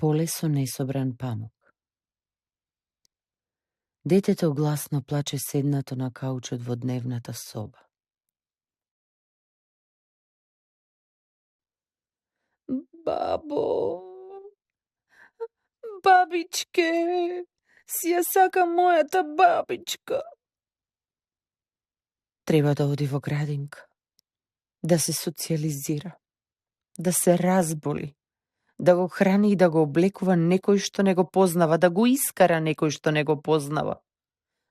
поле со несобран памук. Детето гласно плаче седнато на каучот во дневната соба. Бабо, бабичке, си ја сакам мојата бабичка. Треба да оди во градинка, да се социализира, да се разболи, да го храни и да го облекува некој што не го познава, да го искара некој што не го познава,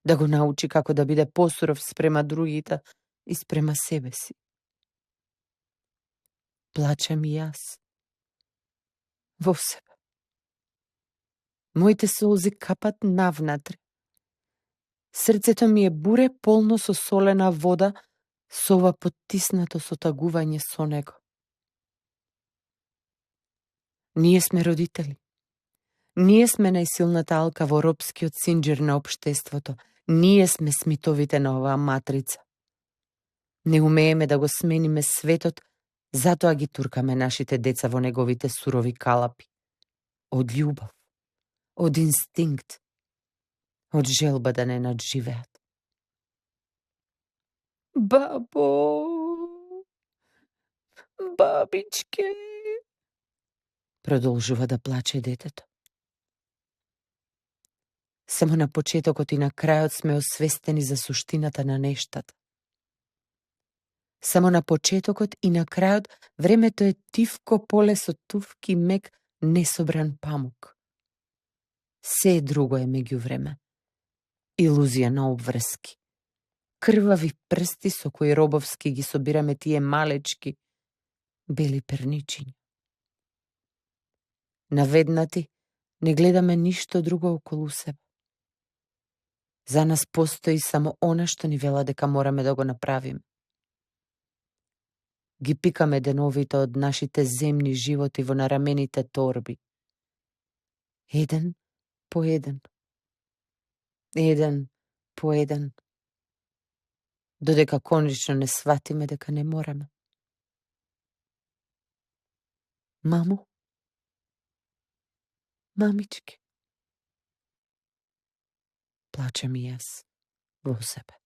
да го научи како да биде посуров спрема другите и спрема себе си. Плачем и јас. Во себе. Моите солзи капат навнатре. Срцето ми е буре полно со солена вода, со ова поттиснато сотагување со него. Ние сме родители. Ние сме најсилната алка во робскиот синџир на општеството. Ние сме смитовите на оваа матрица. Не умееме да го смениме светот, затоа ги туркаме нашите деца во неговите сурови калапи. Од љубов, од инстинкт, од желба да не надживеат. Бабо, бабичке, Продолжува да плаче детето. Само на почетокот и на крајот сме освестени за суштината на нештата. Само на почетокот и на крајот времето е тивко поле со тувки мек несобран памук. Се друго е меѓувреме. Илузија на обврски. Крвави прсти со кои робовски ги собираме тие малечки, бели перничиња. Наведнати не гледаме ништо друго околу себе. За нас постои само она што ни вела дека мораме да го направиме. Ги пикаме деновите од нашите земни животи во нарамените торби. Еден по еден. Еден по еден. Додека конечно не сватиме дека не мораме. Мамо? Мамички? Плачем и јас во себе.